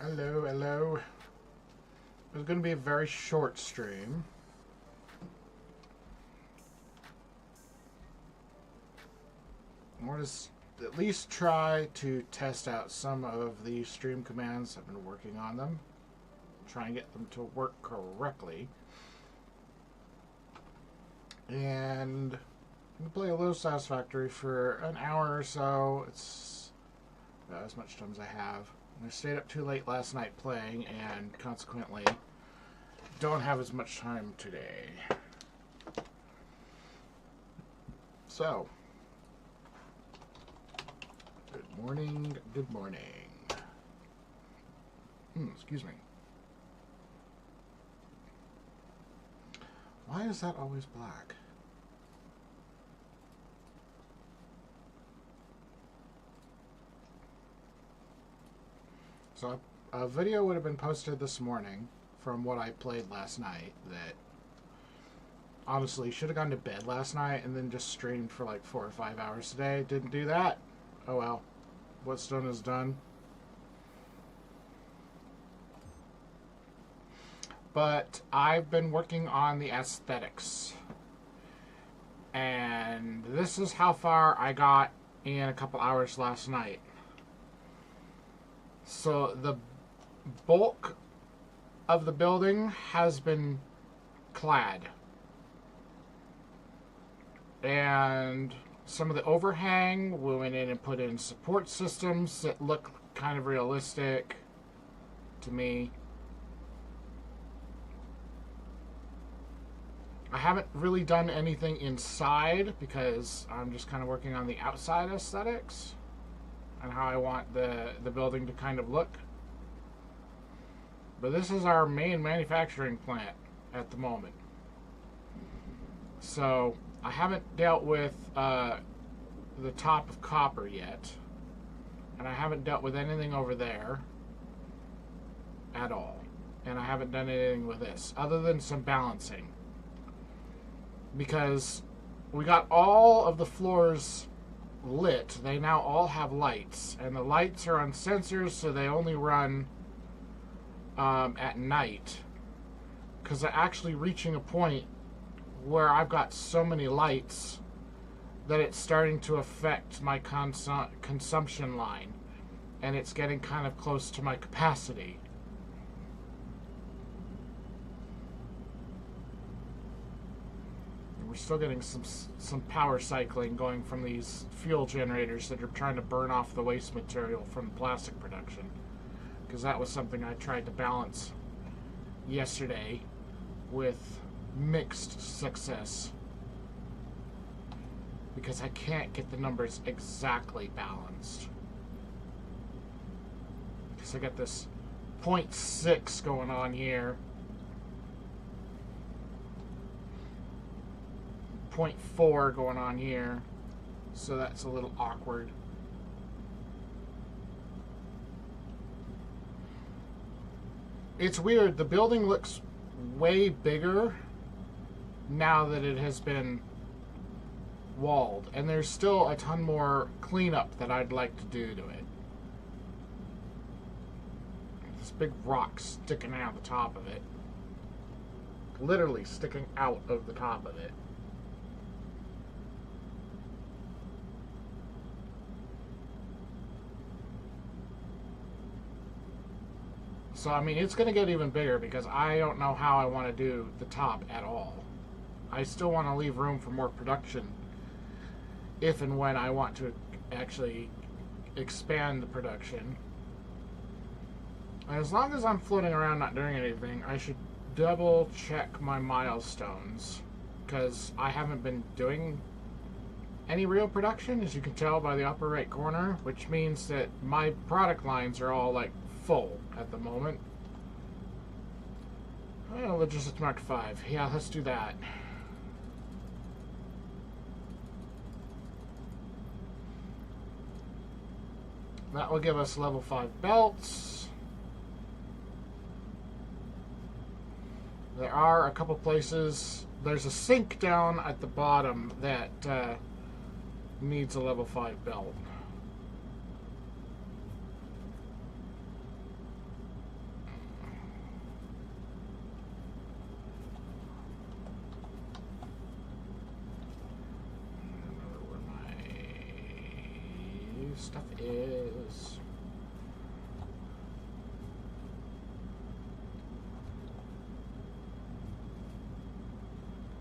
Hello, hello. It was going to be a very short stream. I want to at least try to test out some of the stream commands. I've been working on them. Try and get them to work correctly. And I'm going to play a little Satisfactory for an hour or so. It's about as much time as I have. I stayed up too late last night playing, and consequently don't have as much time today. So, good morning, good morning. Excuse me. Why is that always black? So a video would have been posted this morning from what I played last night that honestly should have gone to bed last night and then just streamed for like 4 or 5 hours today. Didn't do that. Oh well. What's done is done. But I've been working on the aesthetics. And this is how far I got in a couple hours last night. So the bulk of the building has been clad. And some of the overhang, we went in and put in support systems that look kind of realistic to me. I haven't really done anything inside because I'm just kind of working on the outside aesthetics and how I want the building to kind of look. But this is our main manufacturing plant at the moment. So I haven't dealt with the top of copper yet. And I haven't dealt with anything over there at all. And I haven't done anything with this other than some balancing. Because we got all of the floors lit. They now all have lights, and the lights are on sensors, so they only run at night, because they're actually reaching a point where I've got so many lights that it's starting to affect my consumption line, and it's getting kind of close to my capacity. We're still getting some power cycling going from these fuel generators that are trying to burn off the waste material from plastic production. Because that was something I tried to balance yesterday with mixed success. Because I can't get the numbers exactly balanced. Because I got this 0.6 going on here. 0.4 going on here, so that's a little awkward. It's weird. The building looks way bigger now that it has been walled, and there's still a ton more cleanup that I'd like to do to it. This big rock sticking out the top of it. Literally sticking out of the top of it. So, I mean, it's going to get even bigger because I don't know how I want to do the top at all. I still want to leave room for more production if and when I want to actually expand the production. As long as I'm floating around not doing anything, I should double check my milestones because I haven't been doing any real production, as you can tell by the upper right corner, which means that my product lines are all like full at the moment. Oh, Logistics Mark 5. Yeah, let's do that. That will give us level 5 belts. There are a couple places. There's a sink down at the bottom that needs a level 5 belt. Stuff is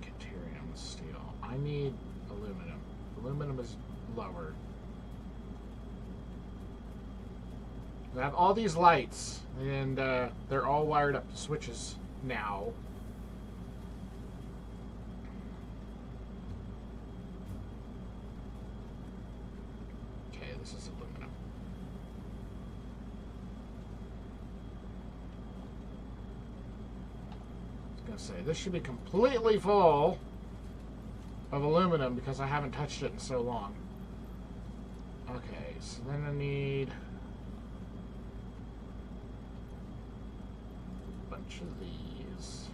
Caterium steel. I need aluminum. Aluminum is lower. I have all these lights, and they're all wired up to switches now. This is aluminum. I was going to say, this should be completely full of aluminum because I haven't touched it in so long. Okay, so then I need a bunch of these.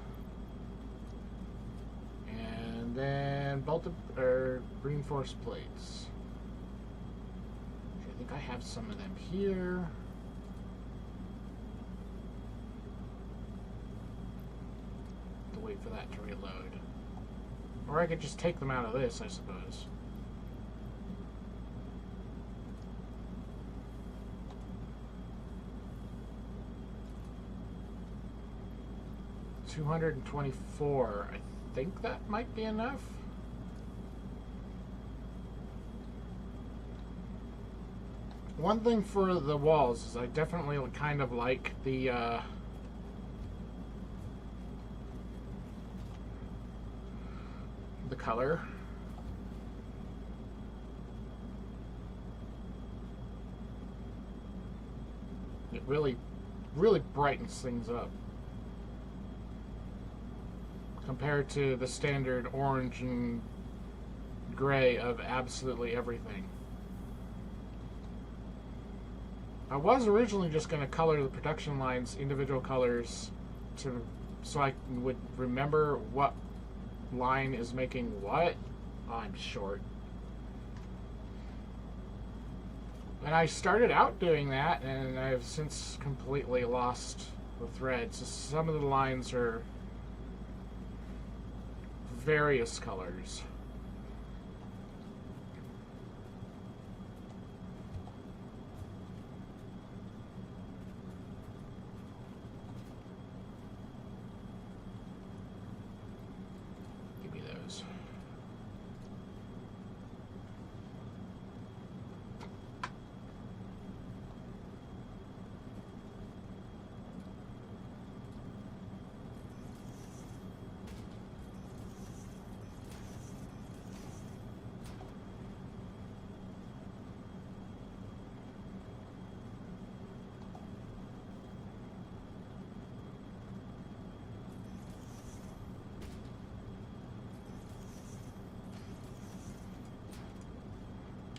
And then bolted or reinforced plates. I think I have some of them here. To wait for that to reload. Or I could just take them out of this, I suppose. $224. I think that might be enough. One thing for the walls is I definitely kind of like the color. It really brightens things up compared to the standard orange and gray of absolutely everything. I was originally just going to color the production lines individual colors so I would remember what line is making what. I'm short. And I started out doing that, and I've since completely lost the thread. So some of the lines are various colors.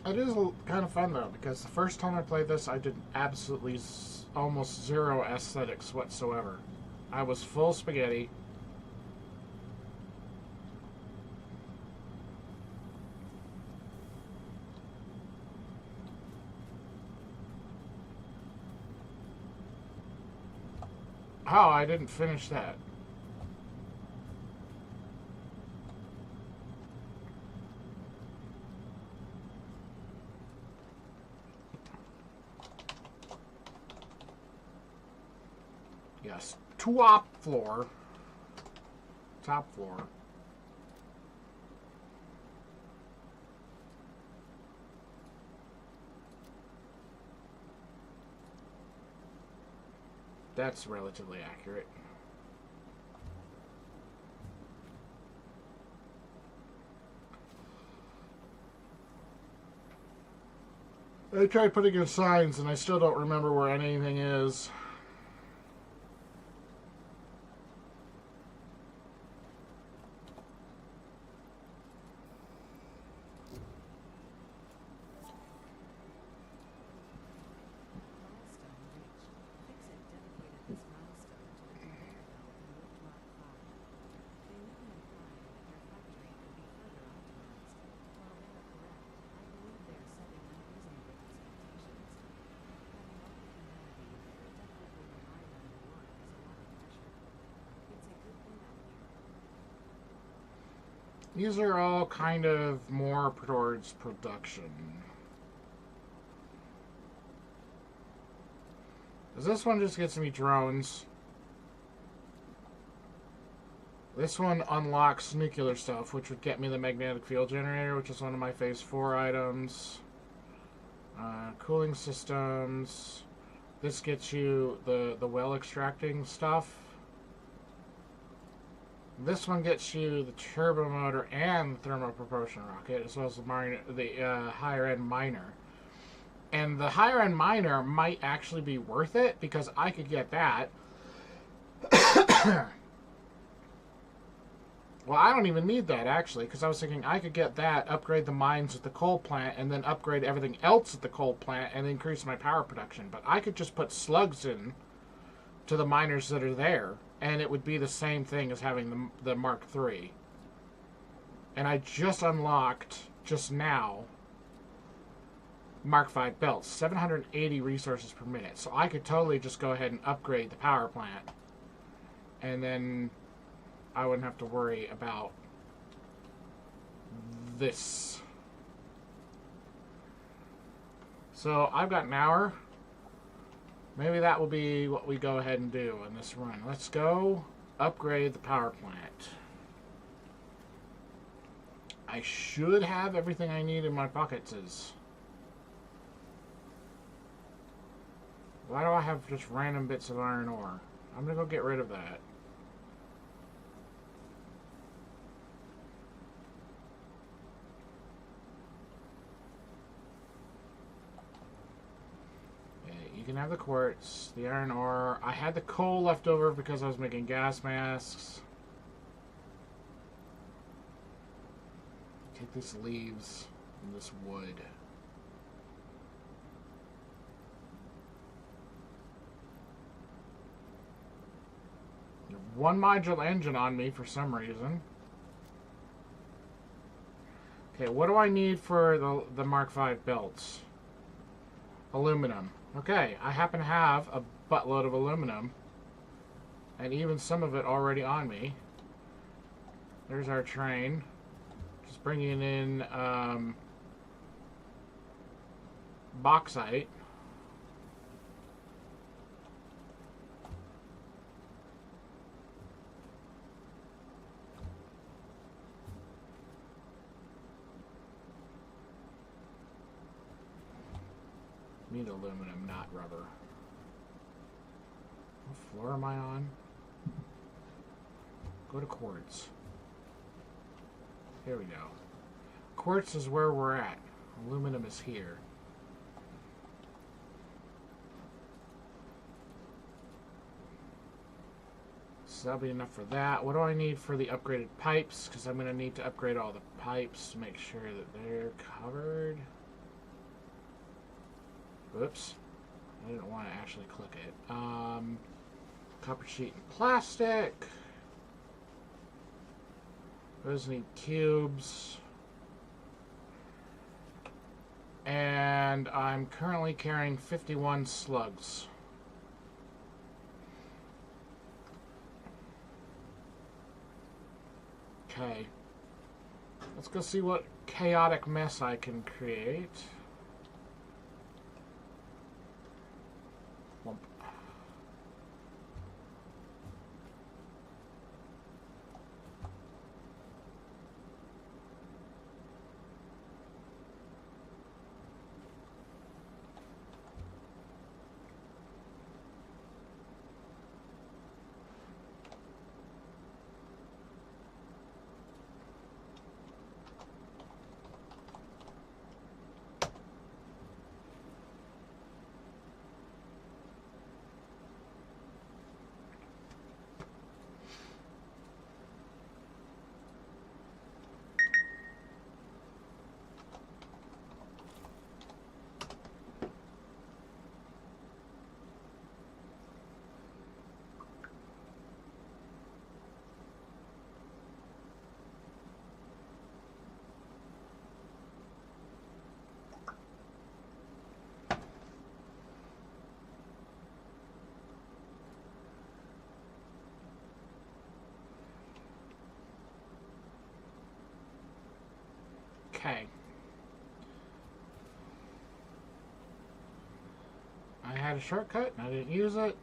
It is kind of fun though, because the first time I played this, I did absolutely almost zero aesthetics whatsoever. I was full spaghetti. Oh, I didn't finish that. Yes, top floor. Top floor. That's relatively accurate. I tried putting in signs and I still don't remember where anything is. These are all kind of more towards production. This one just gets me drones. This one unlocks nuclear stuff, which would get me the magnetic field generator, which is one of my phase 4 items. Cooling systems. This gets you the well extracting stuff. This one gets you the turbo motor and the thermal propulsion rocket, as well as the higher end miner. And the higher end miner might actually be worth it because I could get that. Well, I don't even need that actually, because I was thinking I could get that, upgrade the mines at the coal plant, and then upgrade everything else at the coal plant and increase my power production. But I could just put slugs in to the miners that are there, and it would be the same thing as having the Mark III. And I just unlocked, just now, Mark V belts, 780 resources per minute. So I could totally just go ahead and upgrade the power plant. And then I wouldn't have to worry about this. So I've got an hour. Maybe that will be what we go ahead and do in this run. Let's go upgrade the power plant. I should have everything I need in my pockets. Why do I have just random bits of iron ore? I'm going to go get rid of that. You can have the quartz, the iron ore. I had the coal left over because I was making gas masks. Take these leaves and this wood. One module engine on me for some reason. Okay, what do I need for the Mark V belts? Aluminum. Okay, I happen to have a buttload of aluminum, and even some of it already on me. There's our train. Just bringing in bauxite. Need aluminum, not rubber. What floor am I on? Go to quartz. Here we go. Quartz is where we're at. Aluminum is here. So that'll be enough for that. What do I need for the upgraded pipes? Because I'm going to need to upgrade all the pipes to make sure that they're covered. Oops. I didn't want to actually click it. Copper sheet and plastic. Those need cubes. And I'm currently carrying 51 slugs. Okay. Let's go see what chaotic mess I can create. Whomp. Okay. I had a shortcut and I didn't use it.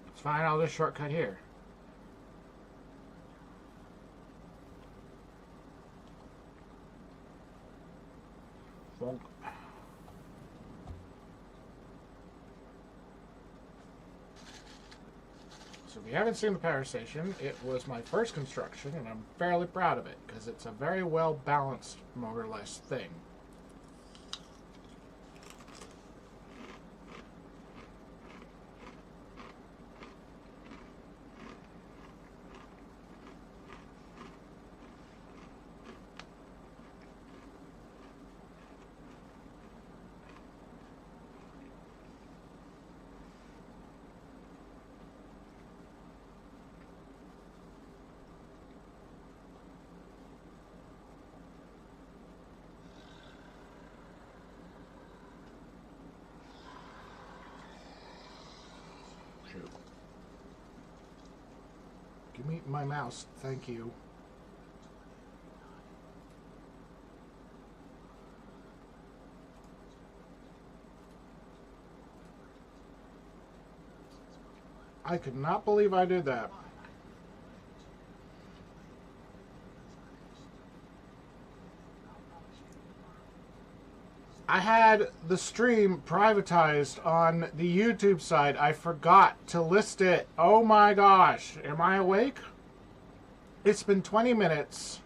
It's fine, I'll just shortcut here. Bonk. So if you haven't seen the power station, it was my first construction, and I'm fairly proud of it, because it's a very well-balanced, motorless thing. Give me my mouse, thank you. I could not believe I did that. I had the stream privatized on the YouTube side. I forgot to list it. Oh my gosh. Am I awake? It's been 20 minutes.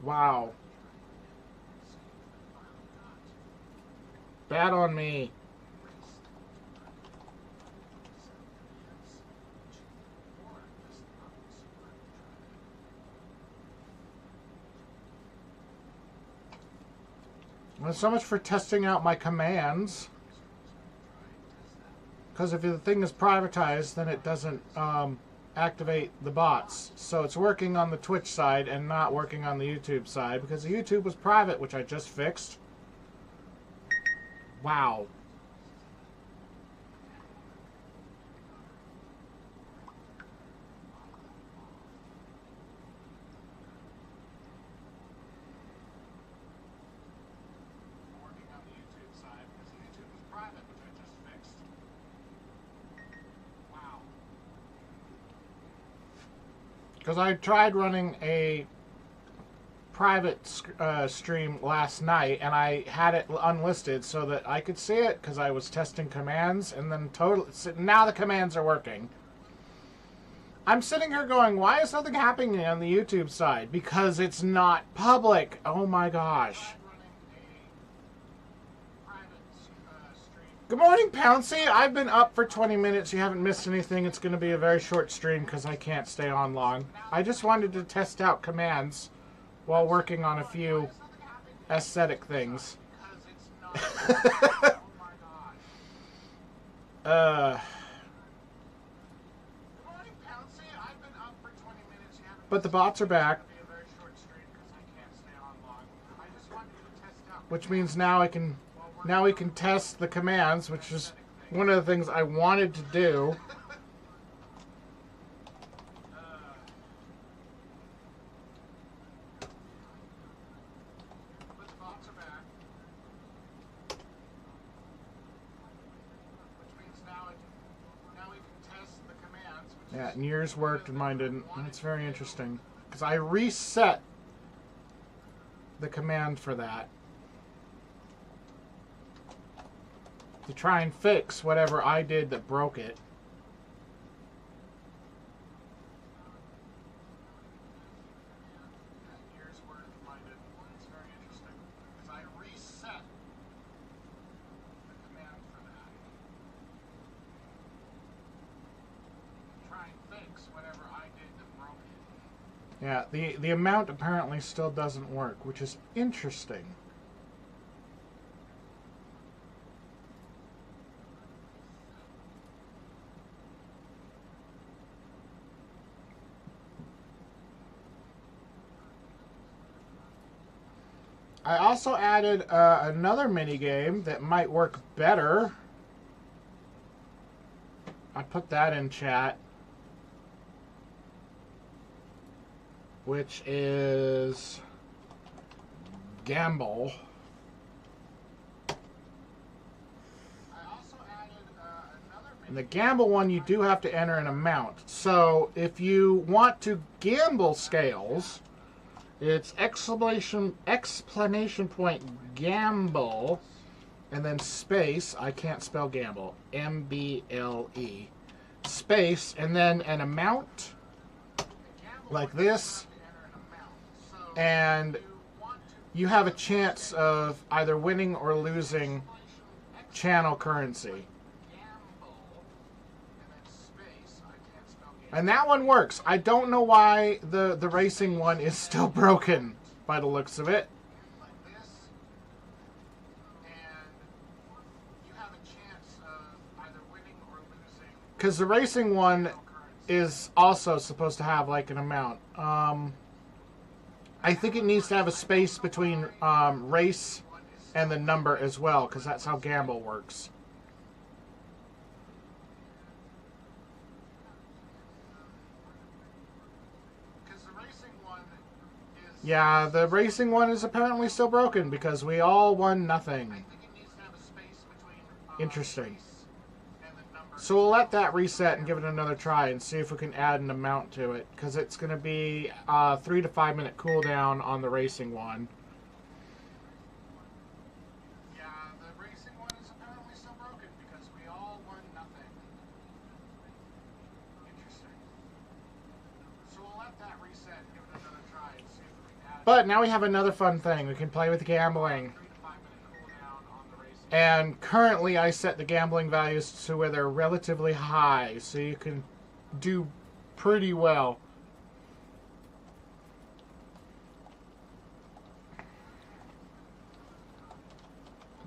Wow. Bad on me. Well, so much for testing out my commands. Because if the thing is privatized, then it doesn't activate the bots. So it's working on the Twitch side and not working on the YouTube side, because the YouTube was private, which I just fixed. Wow. Because I tried running a private stream last night, and I had it unlisted so that I could see it, because I was testing commands, and then now the commands are working. I'm sitting here going, why is nothing happening on the YouTube side? Because it's not public. Oh my gosh. Good morning, Pouncy. I've been up for 20 minutes. You haven't missed anything. It's going to be a very short stream because I can't stay on long. I just wanted to test out commands while working on a few aesthetic things. uh, but the bots are back, which means now we can test the commands, which is one of the things I wanted to do. Yeah, and yours worked and mine didn't. That's very interesting. Because I reset the command for that to try and fix whatever I did that broke it. Yours worked and mine didn't. That's very interesting. Because I reset the command for that. Try and fix whatever I did that broke it. Yeah, the amount apparently still doesn't work, which is interesting. I also added another mini game that might work better. I put that in chat, which is Gamble. In the Gamble one, you do have to enter an amount. So if you want to gamble scales, it's exclamation point gamble and then space. I can't spell gamble. M-B-L-E. Space and then an amount like this. And you have a chance of either winning or losing channel currency. And that one works. I don't know why the racing one is still broken by the looks of it. Because the racing one is also supposed to have like an amount. I think it needs to have a space between race and the number as well, because that's how Gamble works. Yeah, the racing one is apparently still broken because we all won nothing. Interesting. So we'll let that reset and give it another try and see if we can add an amount to it, because it's going to be a 3 to 5 minute cooldown on the racing one. Yeah, the racing one is apparently still broken because we all won nothing. Interesting. So we'll let that reset and give it another try and see if we can add. But now we have another fun thing. We can play with gambling. And currently I set the gambling values to where they're relatively high, so you can do pretty well.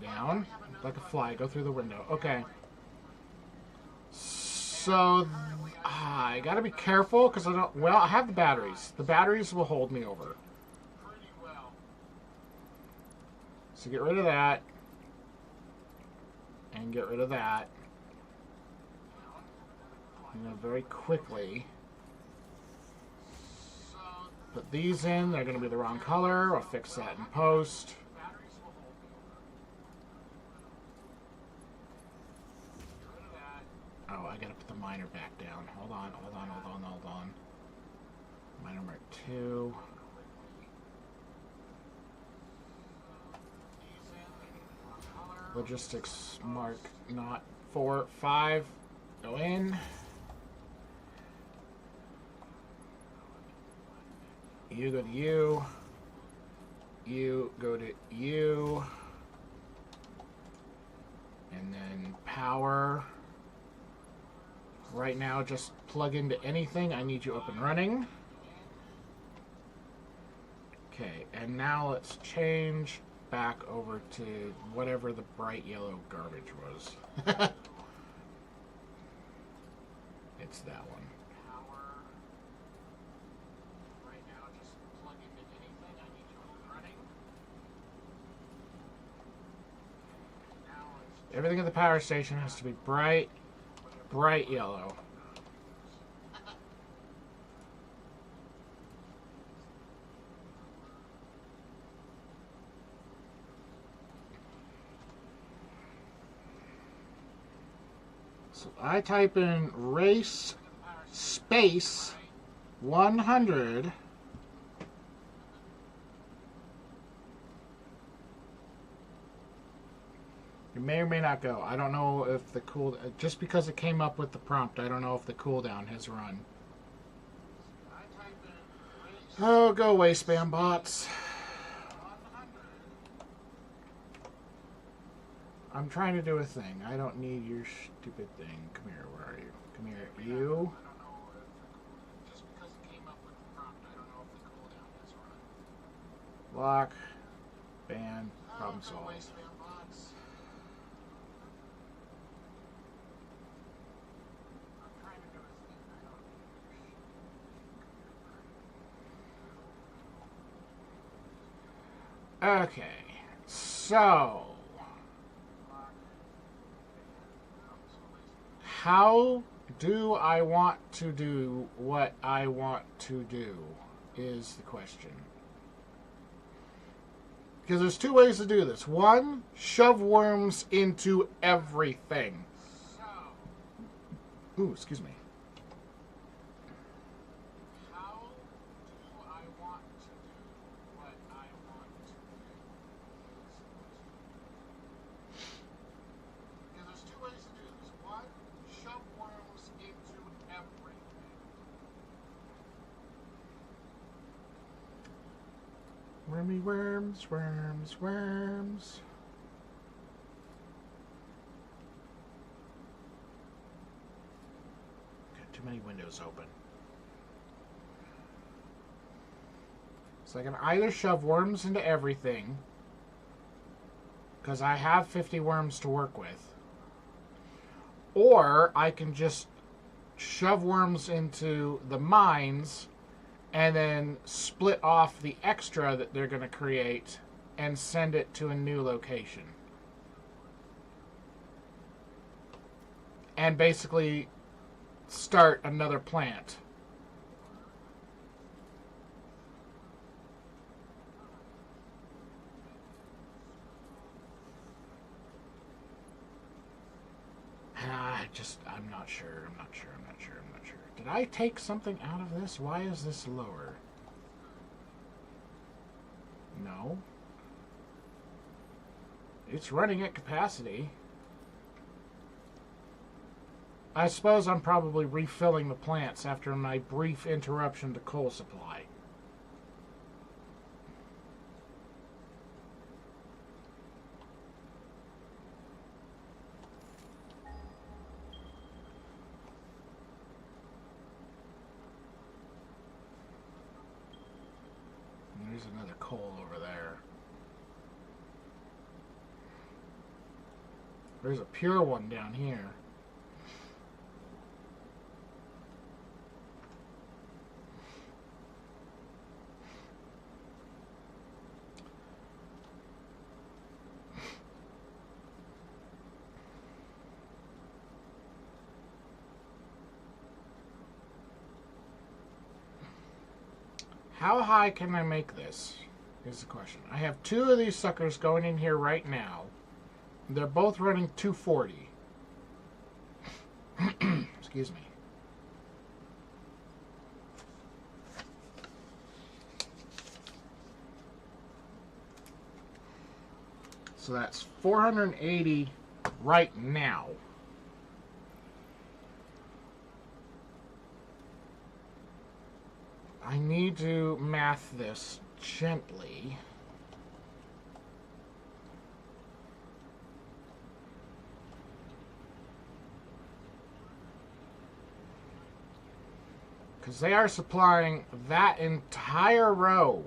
Down, like a fly, go through the window. Okay. So, I gotta be careful, because I don't, well, I have the batteries. The batteries will hold me over. So get rid of that. And get rid of that. Very quickly. Put these in. They're going to be the wrong color. I'll fix that in post. Oh, I got to put the miner back down. Hold on. Miner mark 2. Logistics mark not 4, 5. Go in. You go to you. You go to you. And then power. Right now, just plug into anything. I need you up and running. Okay, and now let's change back over to whatever the bright yellow garbage was. It's that one. Right now, just plug into anything. I need you running. Everything at the power station has to be bright yellow. So I type in race space 100. It may or may not go. I don't know if the just because it came up with the prompt, I don't know if the cooldown has run. Oh, go away, spam bots. I'm trying to do a thing. I don't need your stupid thing. Come here. Where are you? Come here. You. Block. Ban. Problem solved. Okay. So. How do I want to do what I want to do is the question. Because there's two ways to do this. One, shove worms into everything. Ooh, excuse me. How do I want to do what I want to do? Because there's two ways to do this. One, shove worms into everything. Wormy worms, worms, worms. Got too many windows open. So I can either shove worms into everything, because I have 50 worms to work with, or I can just shove worms into the mines and then split off the extra that they're going to create and send it to a new location. And basically start another plant. I'm not sure. Did I take something out of this? Why is this lower? No. It's running at capacity. I suppose I'm probably refilling the plants after my brief interruption to coal supply. There's another coal over there. There's a pure one down here. How high can I make this? Is the question. I have two of these suckers going in here right now. They're both running 240. Excuse me. So that's 480 right now. I need to math this gently. Because they are supplying that entire row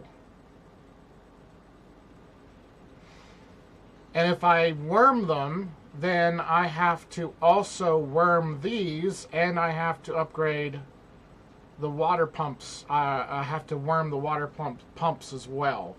And if I worm them, then I have to also worm these, and I have to upgrade the water pumps. I have to worm the water pumps as well.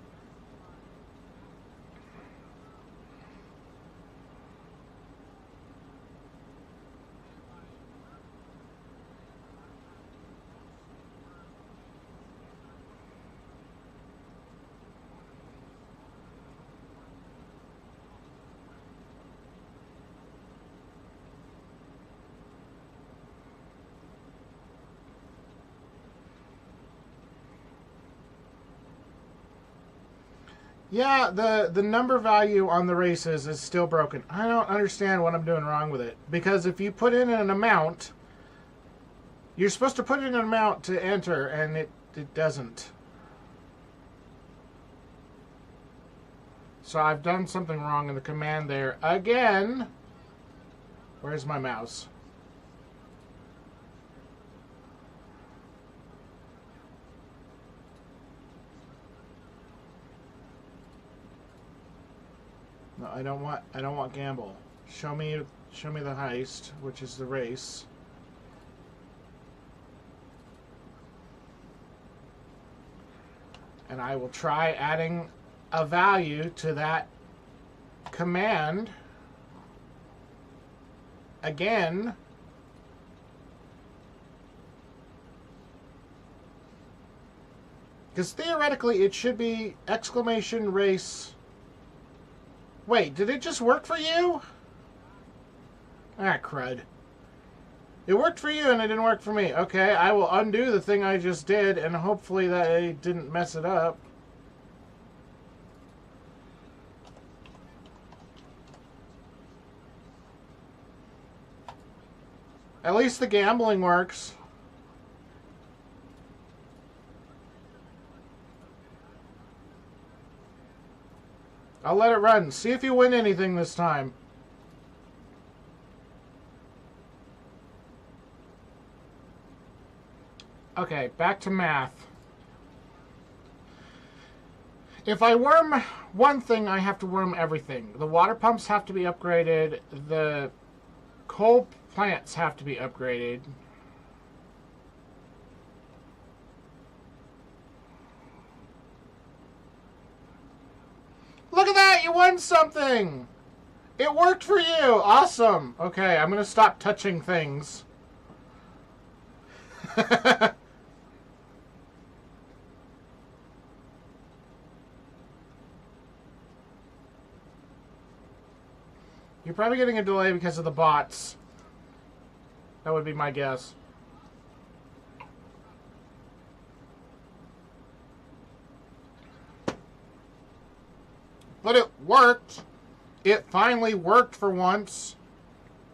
Yeah, the number value on the races is still broken. I don't understand what I'm doing wrong with it. Because if you put in an amount, you're supposed to put in an amount to enter, and it doesn't. So I've done something wrong in the command there again. Where's my mouse? No, I don't want gamble. Show me the heist, which is the race. And I will try adding a value to that command again. Because theoretically it should be exclamation race. Wait, did it just work for you? Ah, crud. It worked for you and it didn't work for me. Okay, I will undo the thing I just did and hopefully that I didn't mess it up. At least the gambling works. I'll let it run. See if you win anything this time. Okay, back to math. If I worm one thing, I have to worm everything. The water pumps have to be upgraded. The coal plants have to be upgraded. Look at that! You won something! It worked for you! Awesome! Okay, I'm gonna stop touching things. You're probably getting a delay because of the bots. That would be my guess. But it worked. It finally worked for once.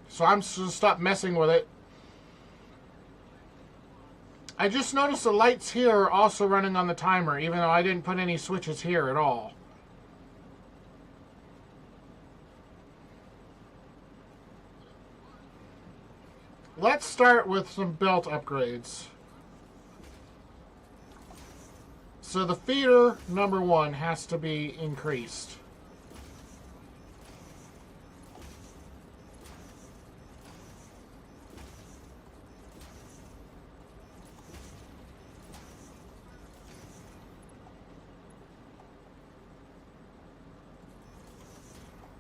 So I'm just going to stop messing with it. I just noticed the lights here are also running on the timer, even though I didn't put any switches here at all. Let's start with some belt upgrades. So the feeder, number one, has to be increased.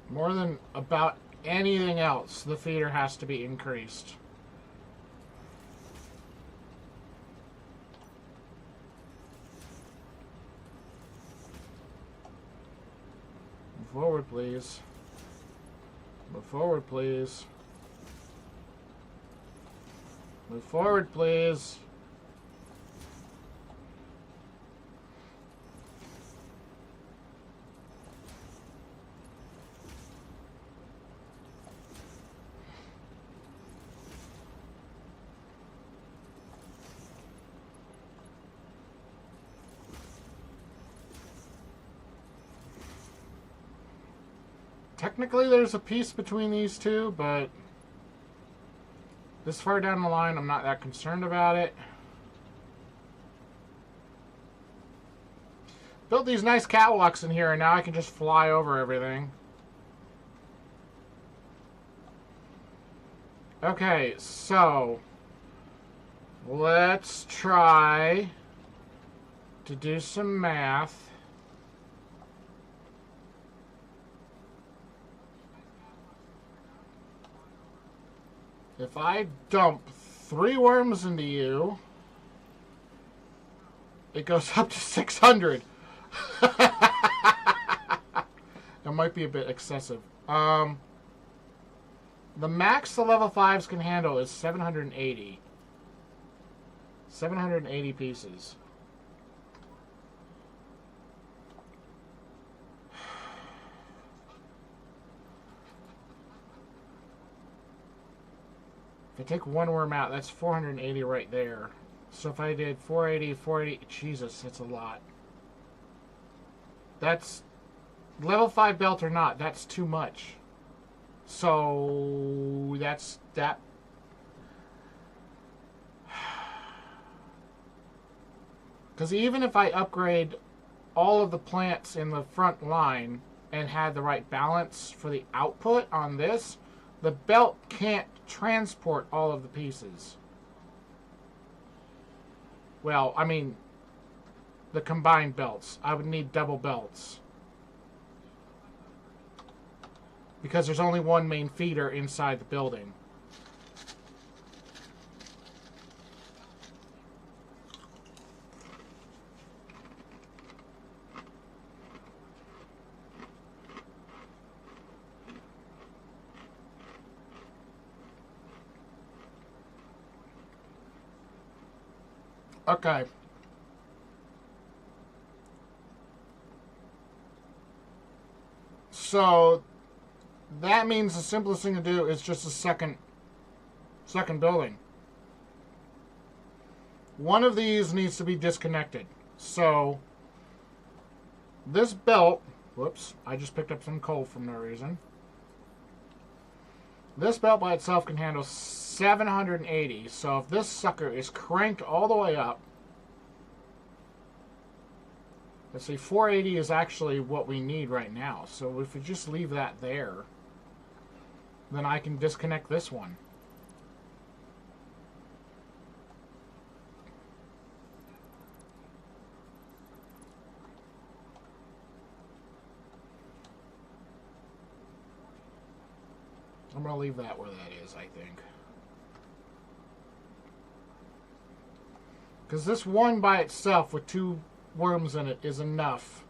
More than about anything else, the feeder has to be increased. Move forward, please. Move forward, please. Move forward, please. Technically, there's a piece between these two, but this far down the line, I'm not that concerned about it. Built these nice catwalks in here, and now I can just fly over everything. Okay, so let's try to do some math. If I dump 3 worms into you, it goes up to 600. That might be a bit excessive. The max the level 5s can handle is 780. 780 pieces. If I take 1 worm out, that's 480 right there. So if I did 480, 480, Jesus, that's a lot. That's, level 5 belt or not, that's too much. So, that's, that. Because even if I upgrade all of the plants in the front line and had the right balance for the output on this, the belt can't transport all of the pieces. Well, I mean, the combined belts. I would need double belts. Because there's only one main feeder inside the building. Okay. So that means the simplest thing to do is just a second building. One of these needs to be disconnected. So this belt, whoops, I just picked up some coal for no reason. This belt by itself can handle 780. So if this sucker is cranked all the way up, let's see, 480 is actually what we need right now. So if we just leave that there, then I can disconnect this one. I'm going to leave that where that is, I think. Because this one by itself with 2 worms in it is enough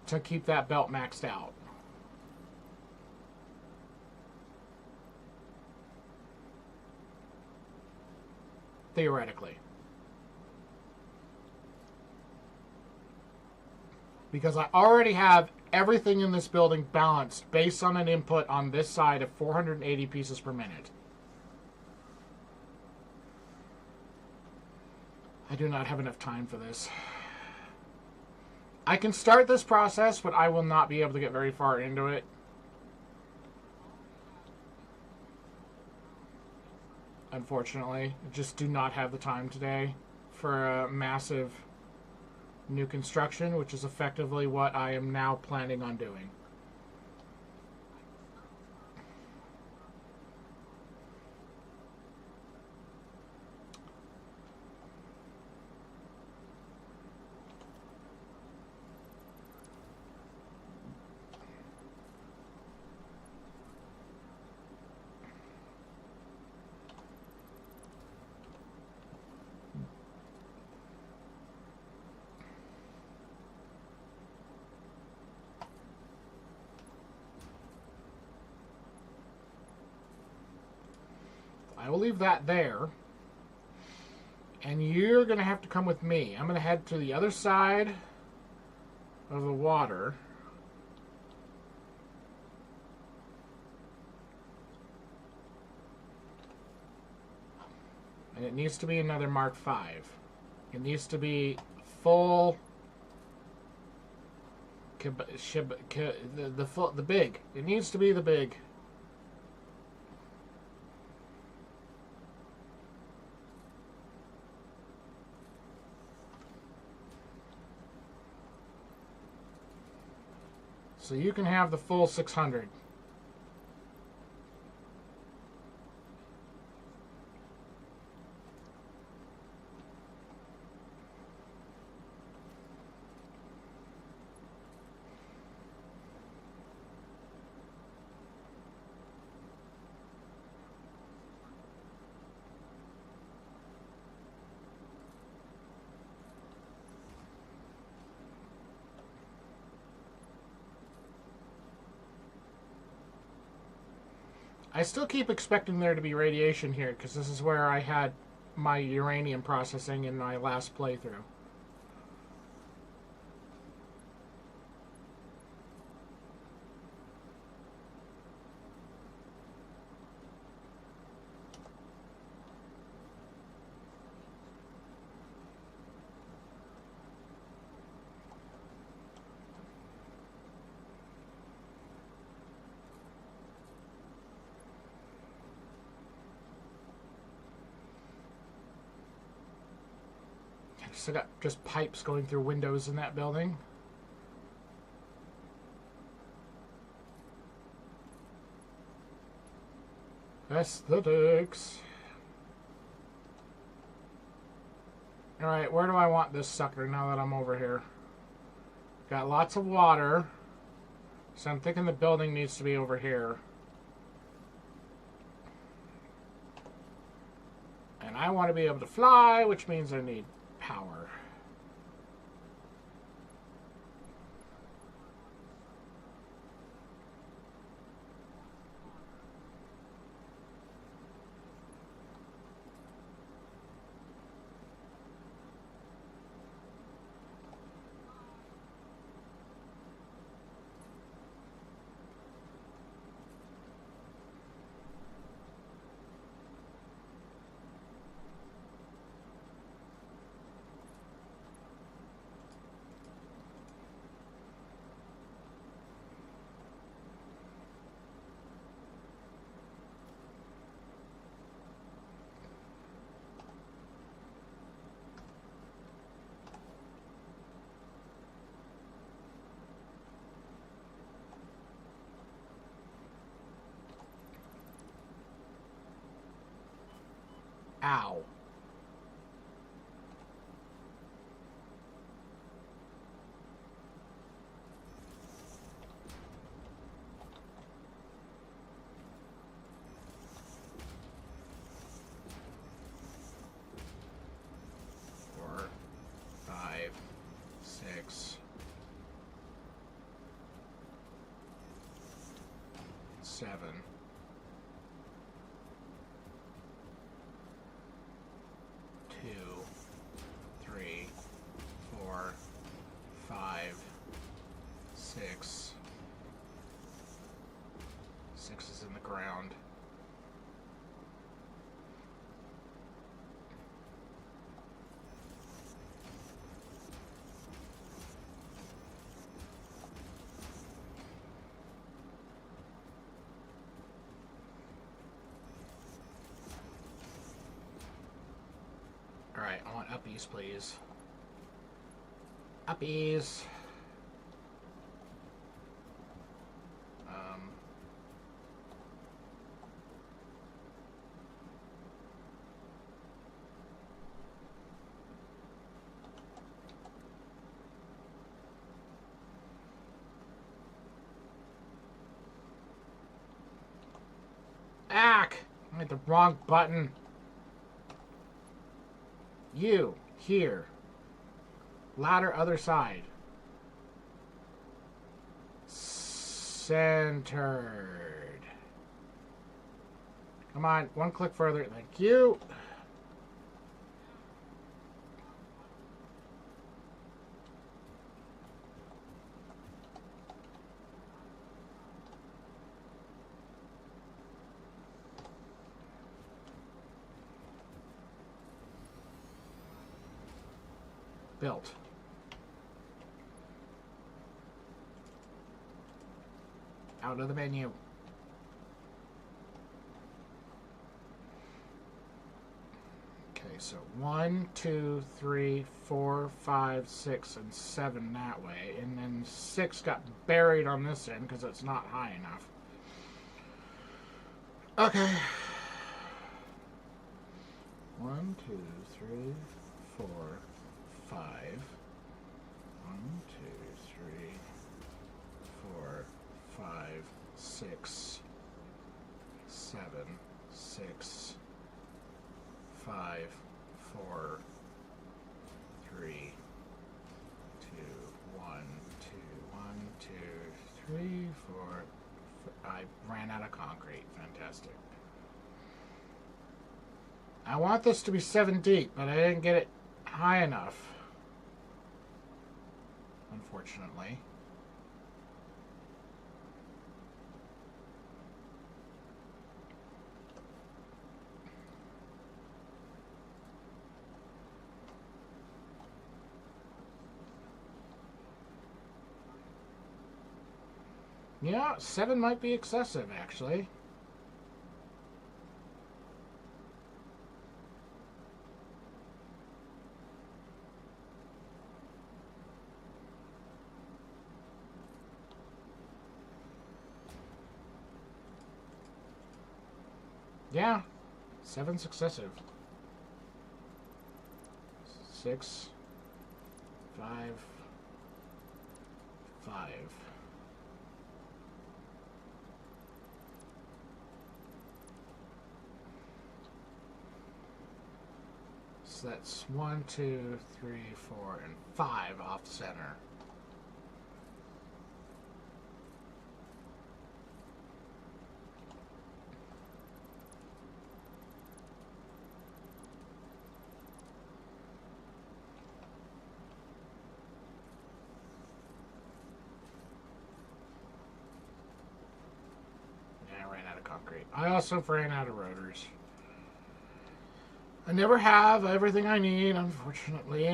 to keep that belt maxed out. Theoretically. Because I already have everything in this building balanced based on an input on this side of 480 pieces per minute. I do not have enough time for this. I can start this process, but I will not be able to get very far into it. Unfortunately, I just do not have the time today for a massive new construction, which is effectively what I am now planning on doing. I will leave that there. And you're going to have to come with me. I'm going to head to the other side of the water. And it needs to be another Mark V. It needs to be full... the big. It needs to be the big. So you can have the full 600. I still keep expecting there to be radiation here, because this is where I had my uranium processing in my last playthrough. So got just pipes going through windows in that building. Aesthetics. Alright, where do I want this sucker now that I'm over here? Got lots of water. So I'm thinking the building needs to be over here. And I want to be able to fly, which means I need power. Ow. Four, 5, 6, 7. 2, 3, 4, 5, 6. 6 is in the ground. Alright, I want uppies, please. Uppies. Ack! I hit the wrong button. You, here. Ladder, other side. Centered. Come on, one click further. Thank you. Built. Out of the menu. Okay, so 1, 2, 3, 4, 5, 6, and 7 that way. And then 6 got buried on this end because it's not high enough. Okay. 1, 2, 3, 4, 5. 1, 2, 3, 4, 5, 6, 7, 6, 5, 4, 3, 2, 1, 2, 1, 2, 3, 4. I ran out of concrete. Fantastic. I want this to be 7 deep, but I didn't get it high enough. Unfortunately. Yeah, 7 might be excessive, actually. Yeah, 7's excessive. 6, 5, 5. So that's 1, 2, 3, 4, and 5 off center. Yeah, I ran out of concrete. I also ran out of rotors. I never have everything I need, unfortunately.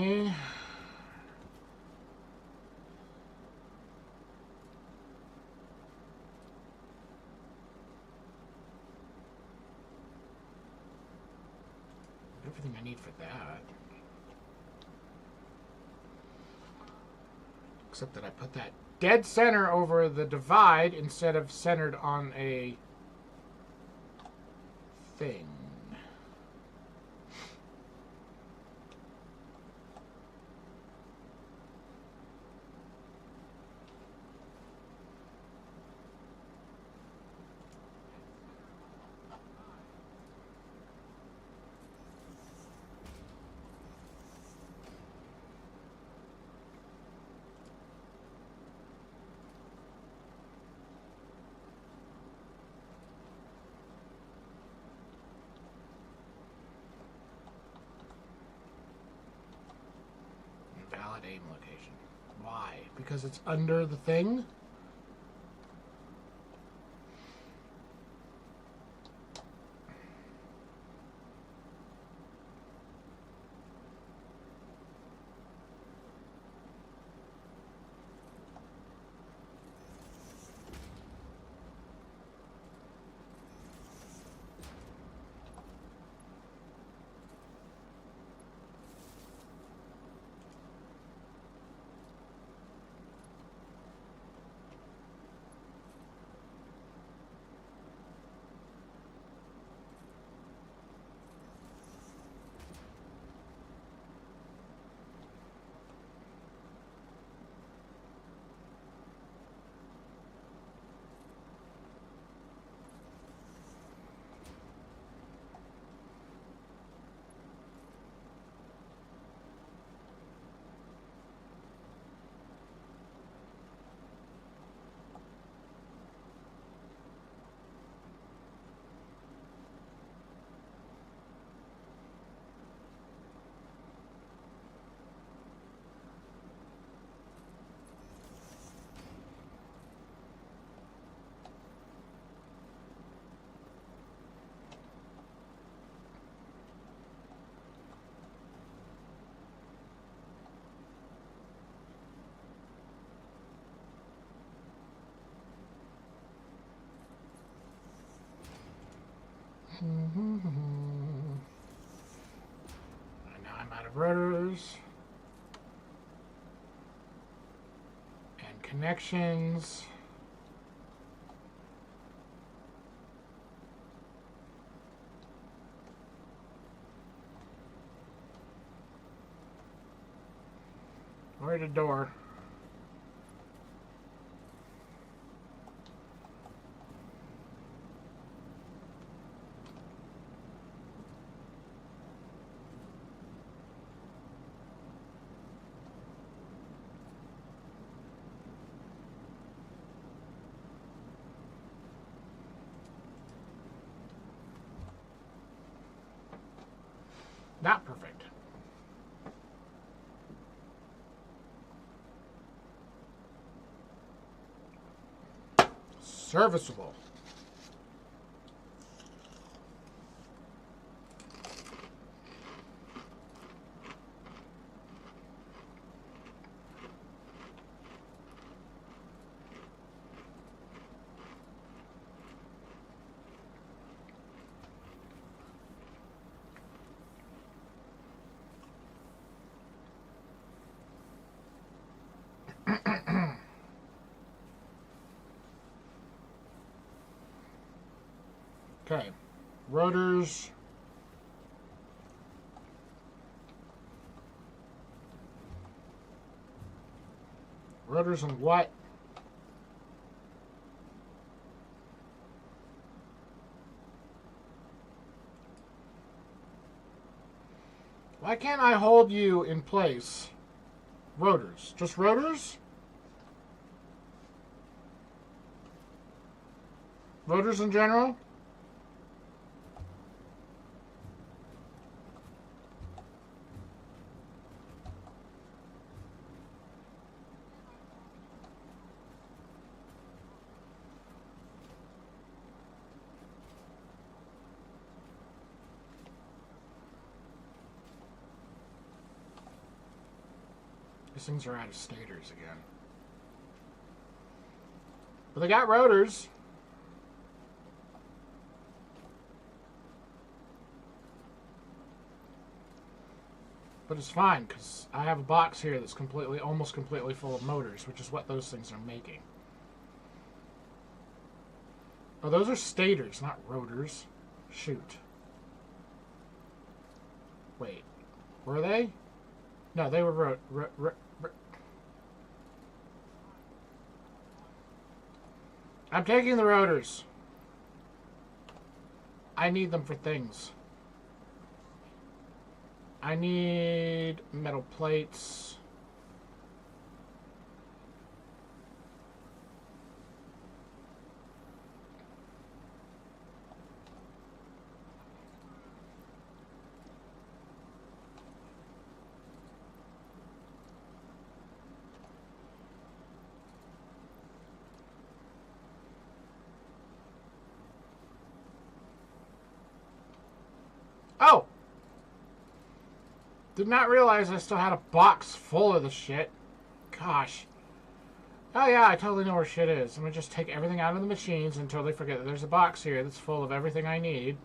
Everything I need for that. Except that I put that dead center over the divide instead of centered on a thing. Valid aim location. Why? Because it's under the thing? And now I'm out of rotors. And connections. Where's the door? Not perfect. Serviceable. Okay. Rotors. Rotors and what? Why can't I hold you in place? Rotors. Just rotors? Rotors in general? These things are out of stators again. But they got rotors. But it's fine, because I have a box here that's almost completely full of motors, which is what those things are making. Oh, those are stators, not rotors. Shoot. Wait. Were they? No, they were I'm taking the rotors. I need them for things. I need metal plates. Oh! Did not realize I still had a box full of the shit. Gosh. Oh yeah, I totally know where shit is. I'm gonna just take everything out of the machines and totally forget that there's a box here that's full of everything I need.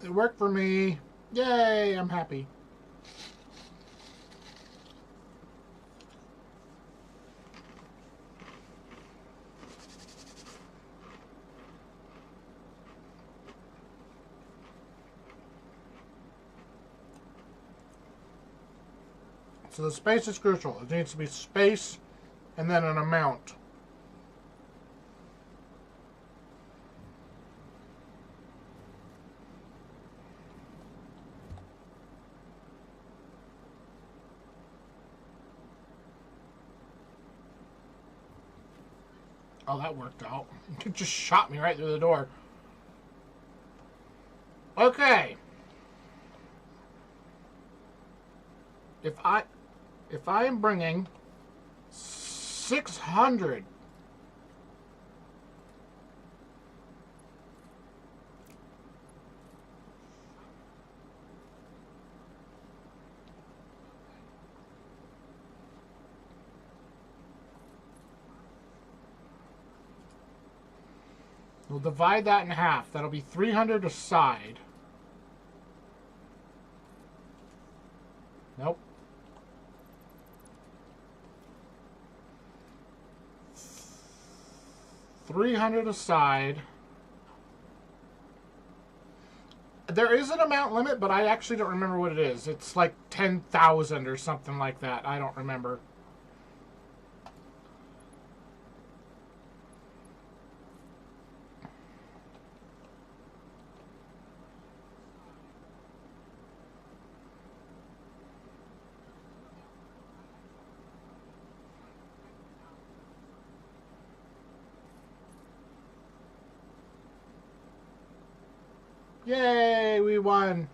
It worked for me. Yay, I'm happy. So the space is crucial. It needs to be space and then an amount. Oh, that worked out. It just shot me right through the door. Okay. If I am bringing 600 we'll divide that in half. That'll be 300 a side. Nope. 300 a side. There is an amount limit, but I actually don't remember what it is. It's like 10,000 or something like that. I don't remember. Yay, we won.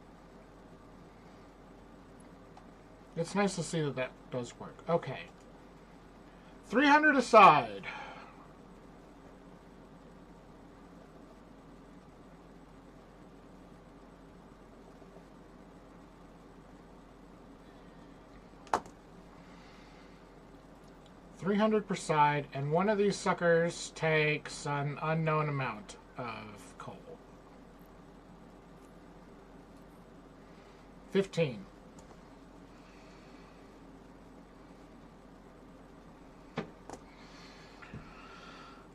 It's nice to see that that does work. Okay. 300 aside. $300 per side, and one of these suckers takes an unknown amount of coal. 15.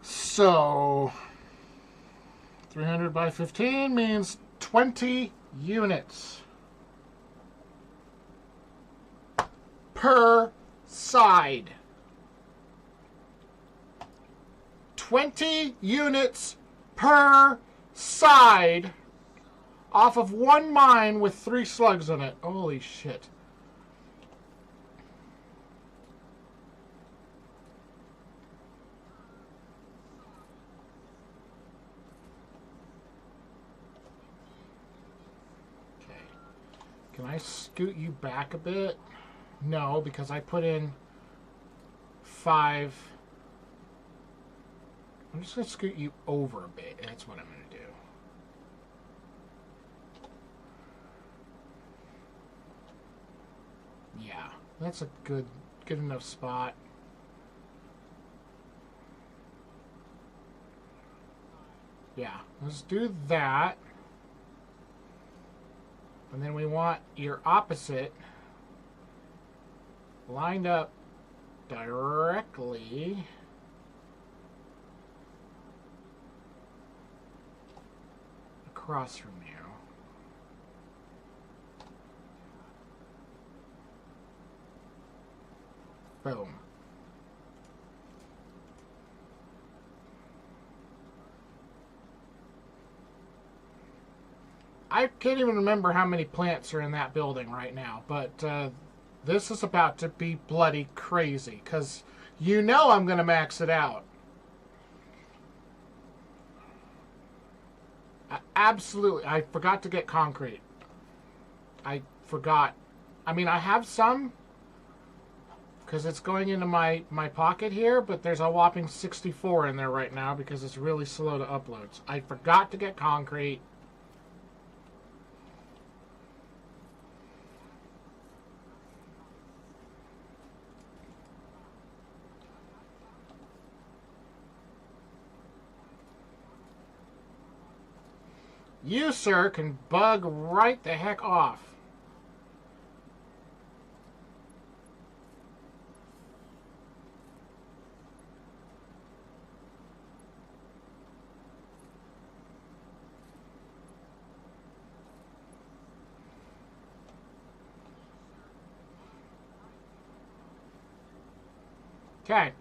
So 300 by 15 means 20 units per side. 20 units per side off of one mine with 3 slugs in it. Holy shit. Okay. Can I scoot you back a bit? No, because I put in 5. I'm just going to scoot you over a bit. That's what I'm going to do. Yeah, that's a good enough spot. Yeah, let's do that. And then we want your opposite lined up directly across from you. Boom. I can't even remember how many plants are in that building right now, but this is about to be bloody crazy, because you know I'm going to max it out. Absolutely. I forgot to get concrete. I forgot. I mean, I have some, because it's going into my pocket here, but there's a whopping 64 in there right now because it's really slow to upload. So I forgot to get concrete. You, sir, can bug right the heck off. Okay.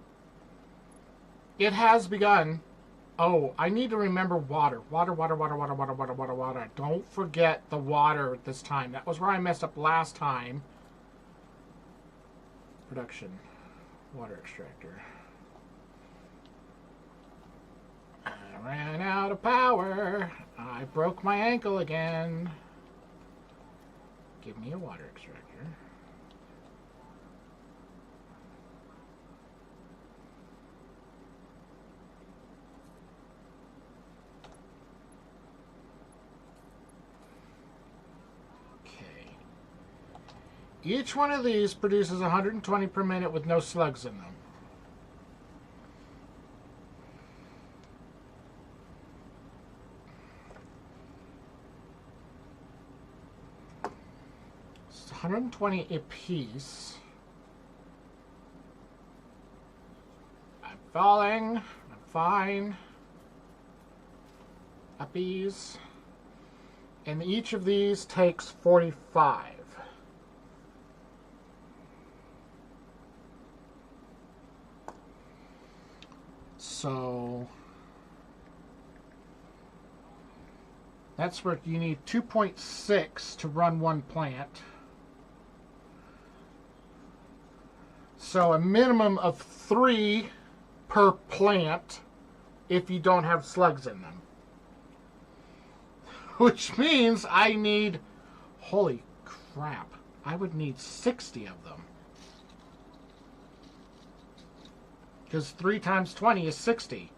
It has begun. Oh, I need to remember water. Water. Don't forget the water this time. That was where I messed up last time. Production. Water extractor. shower. I broke my ankle again. Give me a water extractor. Okay. Each one of these produces 120 per minute with no slugs in them. It's 120 a piece. I'm falling. I'm fine. Uppies. And each of these takes 45. So that's where you need 2.6 to run one plant. So a minimum of 3 per plant if you don't have slugs in them. Which means I need, holy crap, I would need 60 of them. Because 3 times 20 is 60.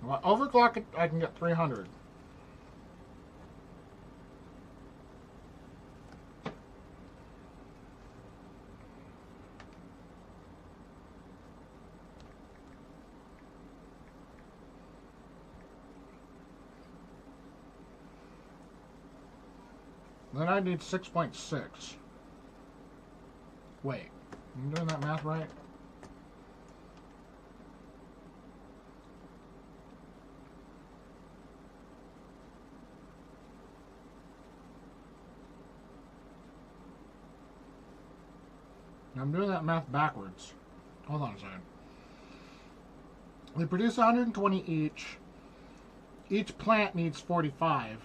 Well, overclock it, I can get 300. Then I need 6.6. Wait, am I doing that math right? I'm doing that math backwards. Hold on a second. They produce 120 each. Each plant needs 45.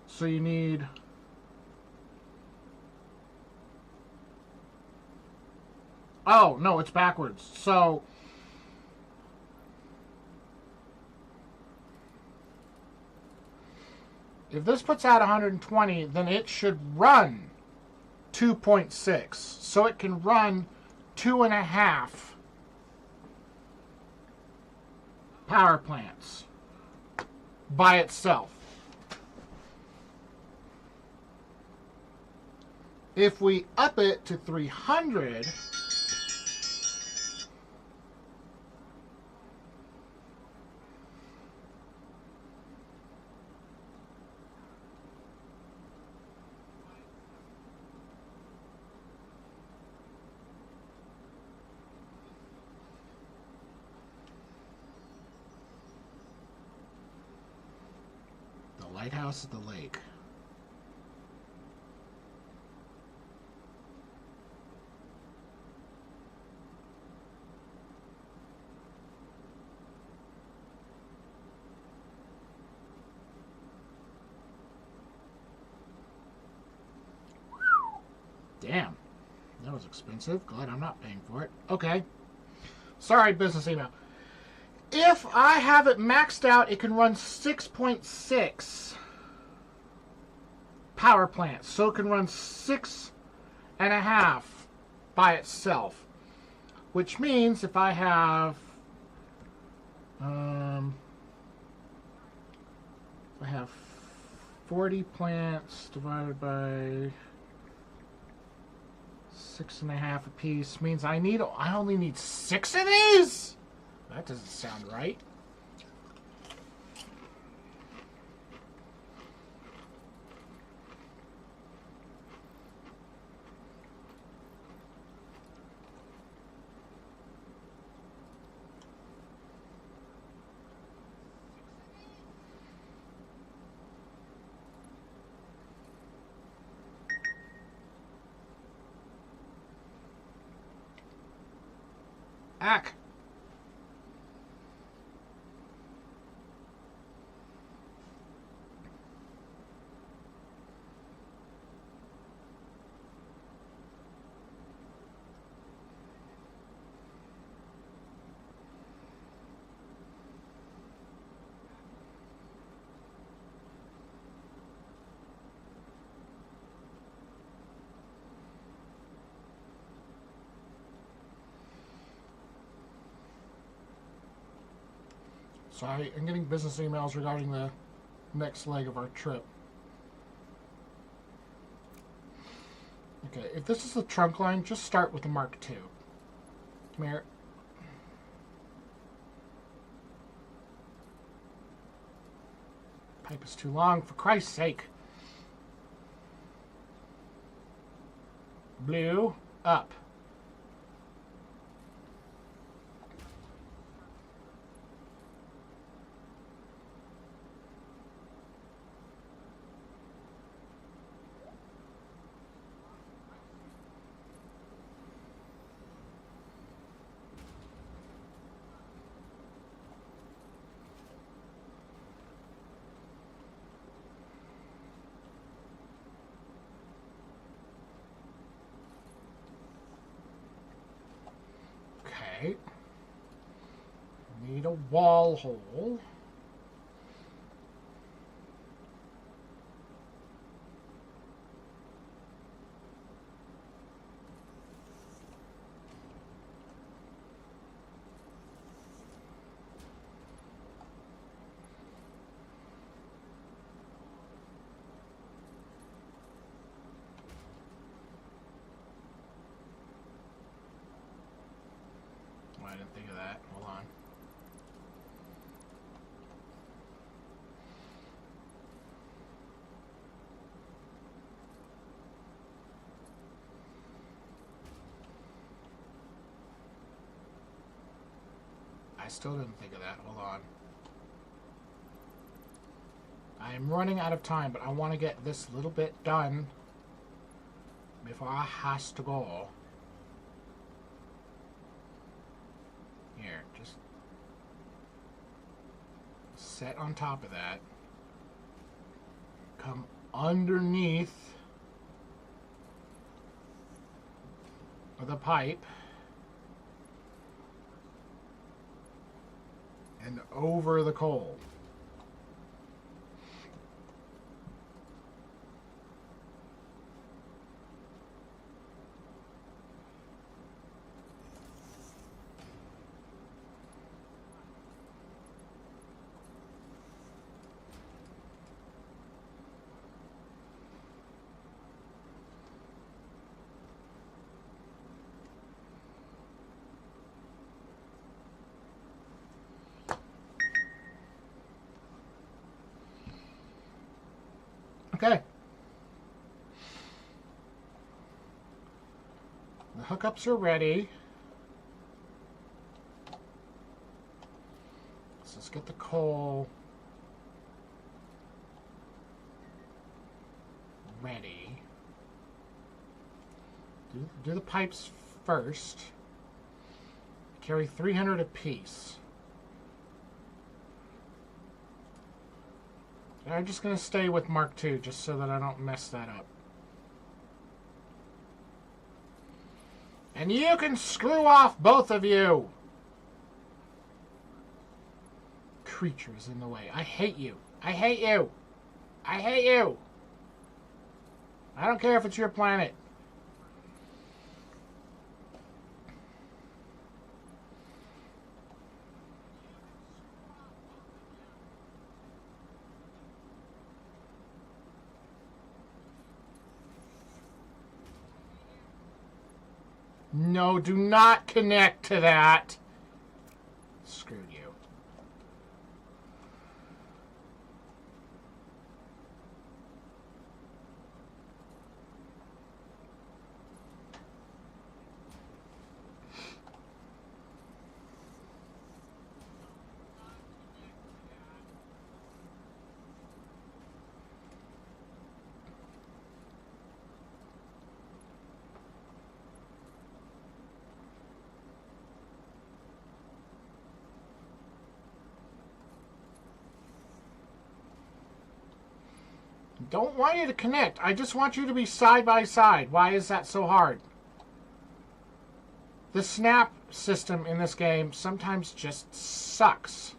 So you need... Oh, no, it's backwards. So... if this puts out 120, then it should run 2.6. So it can run 2.5 power plants by itself. If we up it to 300, the lighthouse at the lake. Damn, that was expensive. Glad I'm not paying for it. Okay. Sorry, business email. If I have it maxed out, it can run 6.6 power plants. So it can run 6.5 by itself. Which means if I have... if I have 40 plants divided by 6.5 a piece means I only need 6 of these? That doesn't sound right. Ack! So I'm getting business emails regarding the next leg of our trip. Okay, if this is the trunk line, just start with the Mark II. Come here. Pipe is too long, for Christ's sake. Blue, up. Okay. Need a wall hole. I didn't think of that. Hold on. I still didn't think of that. Hold on. I am running out of time, but I want to get this little bit done before I has to go. Here, just set on top of that. Come underneath the pipe and over the coal. Okay. The hookups are ready. So let's get the coal ready. Do the pipes first. Carry 300 apiece. I'm just going to stay with Mark II just so that I don't mess that up. And you can screw off, both of you! Creatures in the way. I hate you. I hate you. I hate you. I don't care if it's your planet. No, do not connect to that. Screwed you. Don't want you to connect. I just want you to be side by side. Why is that so hard? The snap system in this game sometimes just sucks.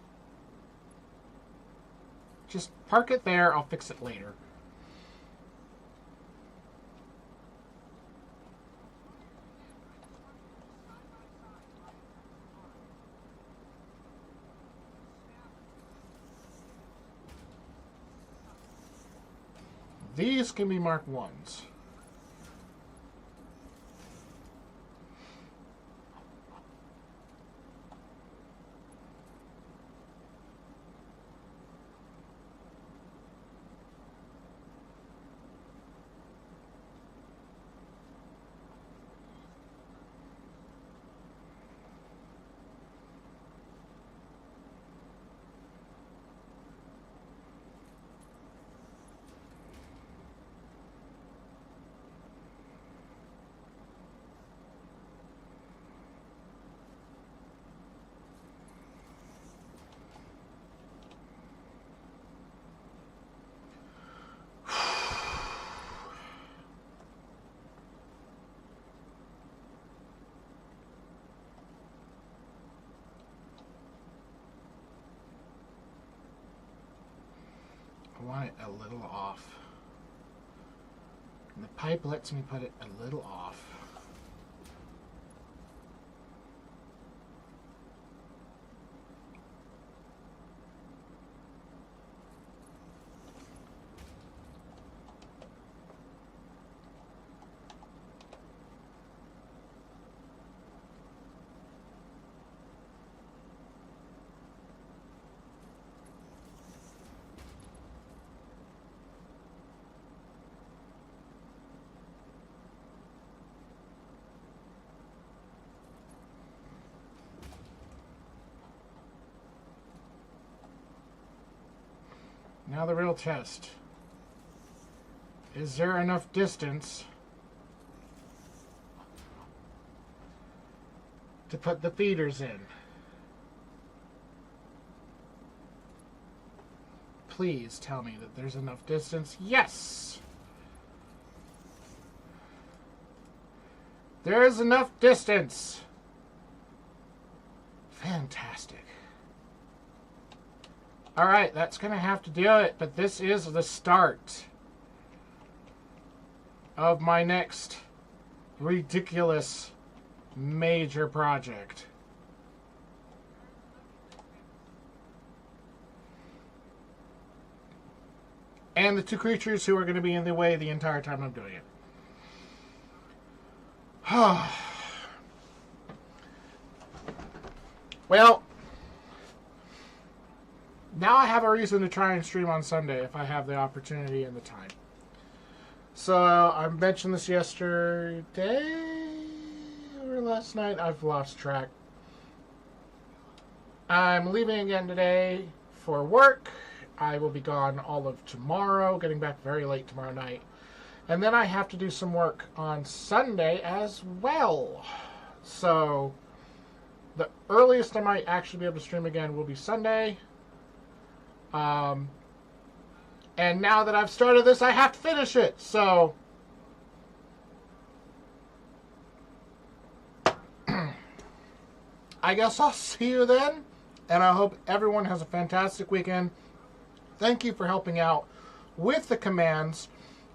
Just park it there. I'll fix it later. These can be Mark 1s. I want it a little off. And the pipe lets me put it a little off. Now the real test. Is there enough distance to put the feeders in? Please tell me that there's enough distance. Yes! There's enough distance. Fantastic. Alright, that's going to have to do it, but this is the start of my next ridiculous major project. And the two creatures who are going to be in the way the entire time I'm doing it. Well, now I have a reason to try and stream on Sunday if I have the opportunity and the time. So I mentioned this yesterday or last night. I've lost track. I'm leaving again today for work. I will be gone all of tomorrow, getting back very late tomorrow night. And then I have to do some work on Sunday as well. So the earliest I might actually be able to stream again will be Sunday. And now that I've started this, I have to finish it. So I guess I'll see you then. And I hope everyone has a fantastic weekend. Thank you for helping out with the commands.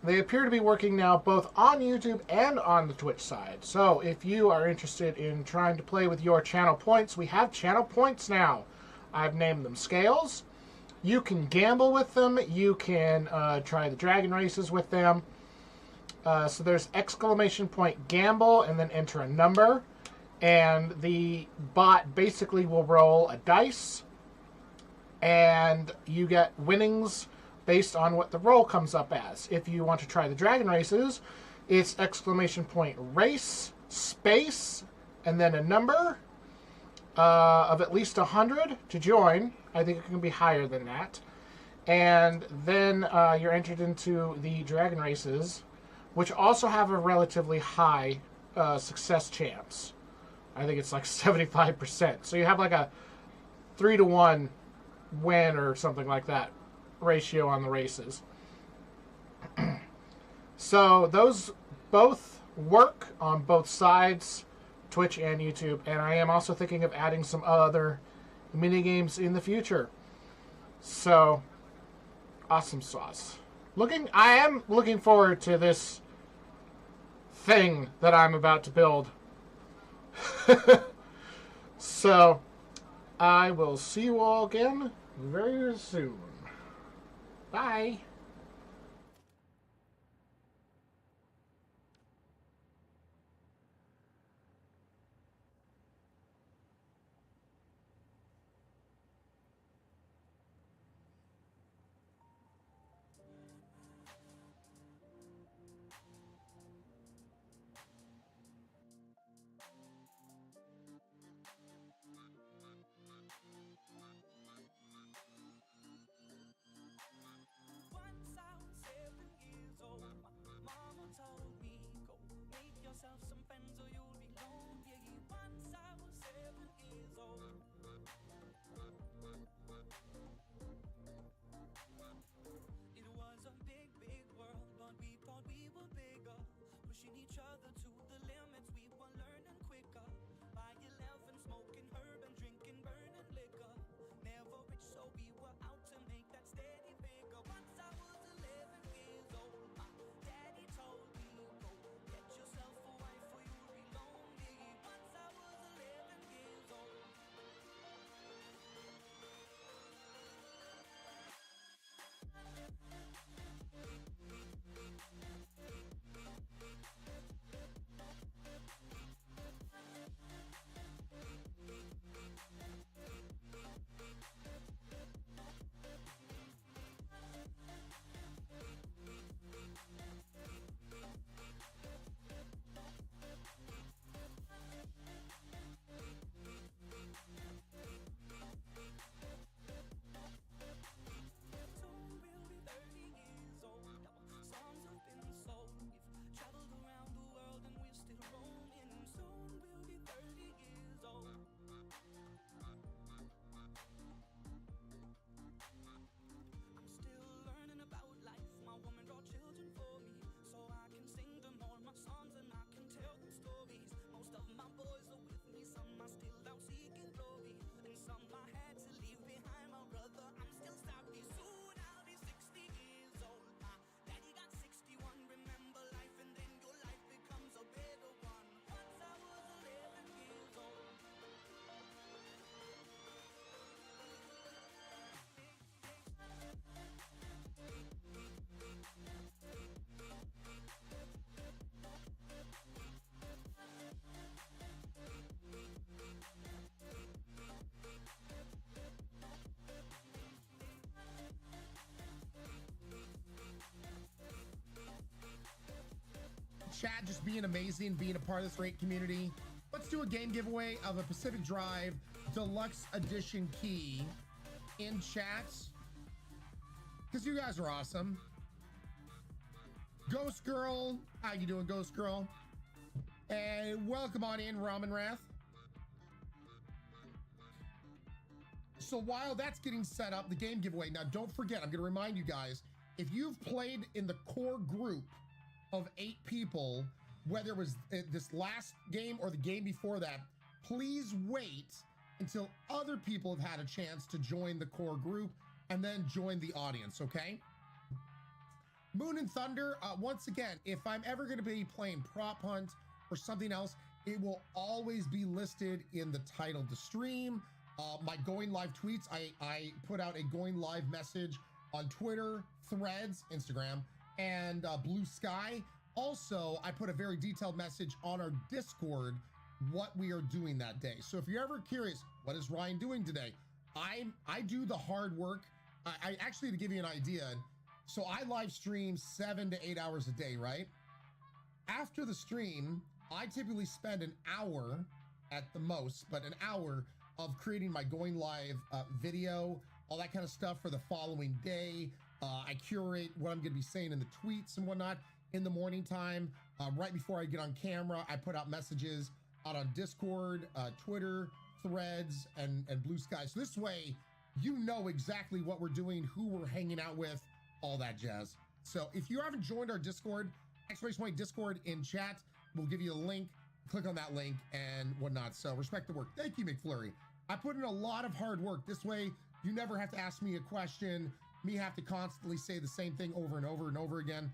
They appear to be working now both on YouTube and on the Twitch side. So if you are interested in trying to play with your channel points, we have channel points now. I've named them scales. You can gamble with them. You can try the dragon races with them. So there's exclamation point gamble and then enter a number. And the bot basically will roll a dice. And you get winnings based on what the roll comes up as. If you want to try the dragon races, it's exclamation point race, space, and then a number of at least 100 to join. I think it can be higher than that. And then you're entered into the dragon races, which also have a relatively high success chance. I think it's like 75%. So you have like a 3-to-1 win or something like that ratio on the races. So those both work on both sides, Twitch and YouTube, and I am also thinking of adding some other mini games in the future. So awesome sauce. I am looking forward to this thing that I'm about to build. So I will see you all again very soon. Bye. Once I was 7 years old, my mama told me, go make yourself some friends or you'll be lonely. Once I was 7 years old. It was a big, big world, but we thought we were bigger. Pushing each other to the limits, we were learning quicker. By 11, smoking herb and drinking burning liquor. Never rich, so we were out to make that steady figure. Once I was 11 years old, my daddy told me, go get yourself a wife or you'll be lonely. Once I was 11 years old. Soon we'll be 30 years old. Our songs have been sold. We've traveled around the world and we're still roaming. Soon we'll be 30 years old. I'm still learning about life. My woman brought children for me, so I can sing them all my songs and I can tell them stories. Most of my boys are with me, some are still out seeking glory, and some I had to leave behind. My brother, I'm still sorry. Soon I'll be 60 years old. My daddy got 61. Remember life, and then your life becomes a better one. Once I was 11 years old. Chat just being amazing, being a part of this great community. Let's do a game giveaway of a Pacific Drive Deluxe Edition key in chat, because you guys are awesome. Ghost Girl, how you doing, Ghost Girl? And welcome on in, Ramen Wrath. So while that's getting set up, the game giveaway, now don't forget, I'm gonna remind you guys, if you've played in the core group of 8 people, whether it was this last game or the game before that, please wait until other people have had a chance to join the core group and then join the audience, okay? Moon and Thunder, once again, if I'm ever going to be playing Prop Hunt or something else, it will always be listed in the title of the stream. My going live tweets, I put out a going live message on Twitter, Threads, Instagram, and Blue Sky. Also, I put a very detailed message on our Discord what we are doing that day. So if you're ever curious, what is Ryan doing today? I do the hard work. I actually, to give you an idea, so I live stream 7 to 8 hours a day, right? After the stream, I typically spend an hour at the most, but an hour of creating my going live video, all that kind of stuff for the following day. I curate what I'm gonna be saying in the tweets and whatnot in the morning time. Right before I get on camera, I put out messages out on Discord, Twitter, Threads, and Blue Sky. So this way, you know exactly what we're doing, who we're hanging out with, all that jazz. So if you haven't joined our Discord, !Discord in chat, we'll give you a link. Click on that link and whatnot. So respect the work. Thank you, McFlurry. I put in a lot of hard work. This way, you never have to ask me a question, me have to constantly say the same thing over and over and over again.